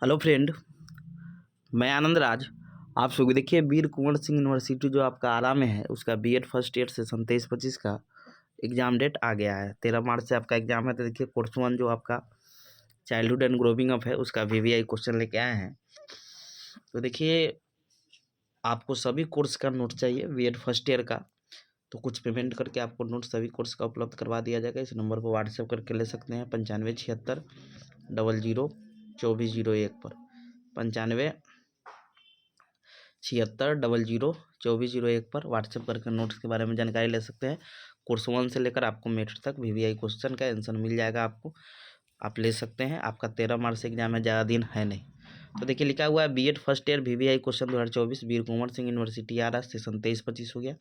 Hello friend, मैं आनंद राज। आप सभी देखिए, वीर कुंवर सिंह यूनिवर्सिटी जो आपका आरा में है, उसका बीएड फर्स्ट ईयर सेशन 23-25 का एग्ज़ाम डेट आ गया है। 13 मार्च से आपका एग्ज़ाम है। तो देखिए, कोर्स 1 जो आपका चाइल्डहुड एंड ग्रोविंग अप है, उसका वीवीआई क्वेश्चन लेके आए हैं। तो देखिए, आपको सभी कोर्स का नोट चाहिए बीएड फर्स्ट ईयर का, तो कुछ पेमेंट करके आपको नोट सभी कोर्स का उपलब्ध करवा दिया जाएगा। इस नंबर पर व्हाट्सएप करके ले सकते हैं 9576002401 पर 9576002401 पर व्हाट्सएप करके नोट्स के बारे में जानकारी ले सकते हैं। कोर्स 1 से लेकर आपको मेरिट तक वीवीआई क्वेश्चन का आंसर मिल जाएगा आपको, आप ले सकते हैं। आपका 13 मार्च से एग्जाम है, ज़्यादा दिन है नहीं। तो देखिए, लिखा हुआ है BEd first year VVI question 2024 Veer Kunwar Singh university आ रहा है, सेशन 23-25 हो गया।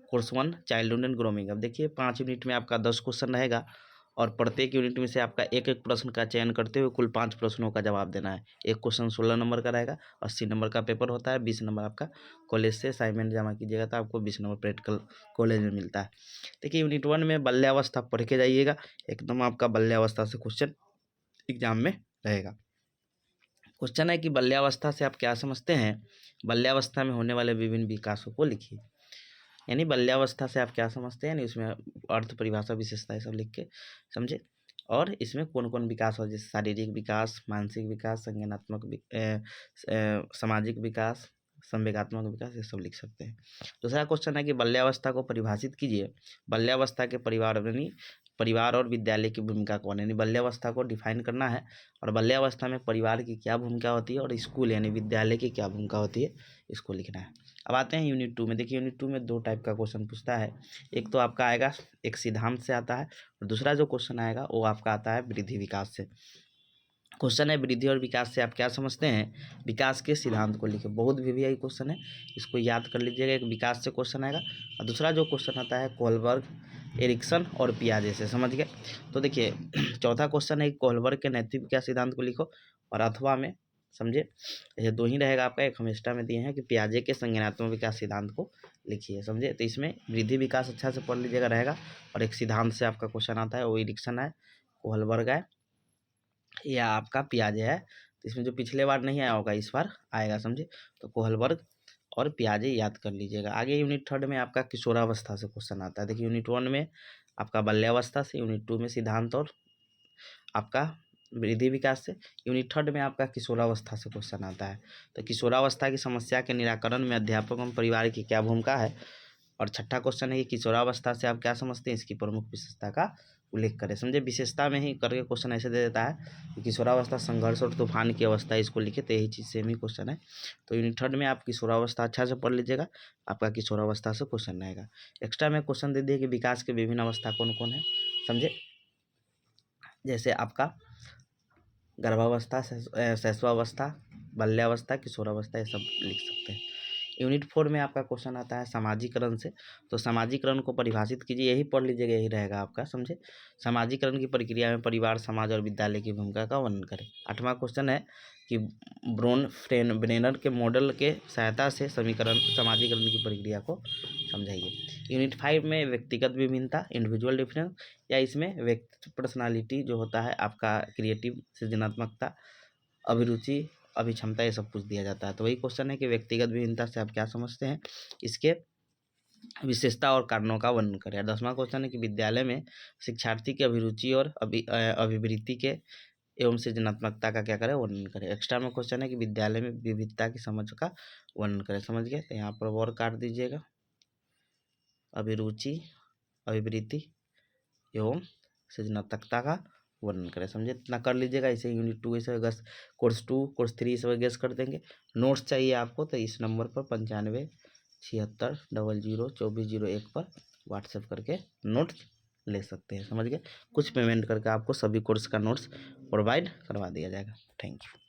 Course 1 childhood and growing. अब देखिए, 5 यूनिट में आपका 10 क्वेश्चन रहेगा और प्रत्येक यूनिट में से आपका एक एक प्रश्न का चयन करते हुए कुल 5 प्रश्नों का जवाब देना है। एक क्वेश्चन 16 नंबर का रहेगा, 80 नंबर का पेपर होता है, 20 नंबर आपका कॉलेज से असाइनमेंट जमा कीजिएगा तो आपको 20 नंबर प्रैक्टिकल कॉलेज में मिलता है। देखिए, यूनिट 1 में बाल्यावस्था पढ़ के जाइएगा, एकदम आपका बाल्यावस्था से क्वेश्चन एग्जाम में रहेगा। क्वेश्चन है कि बाल्यावस्था से आप क्या समझते हैं? बाल्यावस्था में होने वाले विभिन्न विकासों को लिखिए। यानी बाल्यावस्था से आप क्या समझते हैं, यानी उसमें अर्थ, परिभाषा, विशेषता सब लिख के समझे। और इसमें कौन कौन विकास हो, जैसे शारीरिक विकास, मानसिक विकास, संज्ञानात्मक सामाजिक विकास, संवेगात्मक विकास, ये सब लिख सकते हैं। दूसरा क्वेश्चन है कि बाल्यावस्था को परिभाषित कीजिए। बाल्यावस्था के परिवार और विद्यालय की भूमिका कौन है, यानी बाल्यावस्था को डिफाइन करना है और बाल्यावस्था में परिवार की क्या भूमिका होती है और स्कूल यानी विद्यालय की क्या भूमिका होती है, इसको लिखना है। अब आते हैं यूनिट 2 में। देखिए, यूनिट 2 में 2 टाइप का क्वेश्चन पूछता है। एक तो आपका आएगा एक सिद्धांत से आता है और दूसरा जो क्वेश्चन आएगा वो आपका आता है वृद्धि विकास से। क्वेश्चन है वृद्धि और विकास से आप क्या समझते हैं? विकास के सिद्धांत को लिखे। बहुत वीवीआई क्वेश्चन है, इसको याद कर लीजिएगा। एक विकास से क्वेश्चन आएगा और दूसरा जो क्वेश्चन आता है कोहलबर्ग, एरिक्सन और पियाजे से, समझ गए। तो देखिए, चौथा क्वेश्चन है कोहलबर्ग के नैतिक विकास सिद्धांत को लिखो और अथवा में समझे, ये 2 ही रहेगा आपका। एक हम एक्स्ट्रा में दिए हैं कि पियाजे के संज्ञानात्मक विकास सिद्धांत को लिखिए, समझे। तो इसमें वृद्धि विकास अच्छा से पढ़ लीजिएगा रहेगा और एक सिद्धांत से आपका क्वेश्चन आता है, वो एरिक्सन है, कोहलबर्ग है या आपका पियाजे है। तो इसमें जो पिछले बार नहीं आया होगा इस बार आएगा, समझे। तो कोहलबर्ग और पियाजे याद कर लीजिएगा। आगे यूनिट 3 में आपका किशोरावस्था से क्वेश्चन आता है। देखिए, यूनिट 1 में आपका बाल्यावस्था से, यूनिट 2 में सिद्धांत और आपका वृद्धि विकास से, यूनिट 3 में आपका किशोरावस्था से क्वेश्चन आता है। तो किशोरावस्था की समस्या के निराकरण में अध्यापक एवं परिवार की क्या भूमिका है। और छठा क्वेश्चन है कि किशोरावस्था से आप क्या समझते हैं, इसकी प्रमुख विशेषता का उल्लेख करें, समझे। विशेषता में ही करके क्वेश्चन ऐसे दे देता है कि किशोरावस्था संघर्ष और तूफान की अवस्था, इसको लिखे। तो यही चीज़ सेम ही क्वेश्चन है। तो यूनिट 3 में आप किशोरावस्था अच्छा से पढ़ लीजिएगा, आपका किशोरावस्था से क्वेश्चन आएगा। एक्स्ट्रा में क्वेश्चन दे दिए कि विकास के विभिन्न अवस्था कौन कौन है, समझे। जैसे आपका गर्भावस्था, शैशवावस्था, बाल्यावस्था, किशोरावस्था, ये सब लिख सकते हैं। यूनिट 4 में आपका क्वेश्चन आता है सामाजिकरण से। तो सामाजिकरण को परिभाषित कीजिए, यही पढ़ लीजिएगा, यही रहेगा आपका, समझे। सामाजिकरण की प्रक्रिया में परिवार, समाज और विद्यालय की भूमिका का वर्णन करें। 8वां क्वेश्चन है कि ब्रेनर के मॉडल के सहायता से सामाजिकरण की प्रक्रिया को समझाइए। यूनिट 5 में व्यक्तिगत विभिन्नता, इंडिविजुअल डिफरेंस, या इसमें व्यक्ति पर्सनालिटी जो होता है आपका, क्रिएटिव, सृजनात्मकता, अभिरुचि, अभिक्षमता, ये सब कुछ दिया जाता है। तो वही क्वेश्चन है कि व्यक्तिगत विभिन्नता से आप क्या समझते हैं, इसके विशेषता और कारणों का वर्णन करें। 10वां क्वेश्चन है कि विद्यालय में शिक्षार्थी की अभिरुचि और अभिवृत्ति के एवं सृजनात्मकता का क्या करें, वर्णन करें। एक्स्ट्रा में क्वेश्चन है कि विद्यालय में विविधता की समझ का वर्णन करें, समझ गए। तो यहाँ पर और काट दीजिएगा, अभिरुचि, अभिवृत्ति एवं सृजनात्मकता का वर्णन करें, समझे। इतना कर लीजिएगा। इसे यूनिट 2 इसे कोर्स 2, कोर्स 3 सब गेस कर देंगे। नोट्स चाहिए आपको तो इस नंबर पर 9576002401 पर व्हाट्सएप करके नोट्स ले सकते हैं, समझ गए। कुछ पेमेंट करके आपको सभी कोर्स का नोट्स प्रोवाइड करवा दिया जाएगा। Thank you.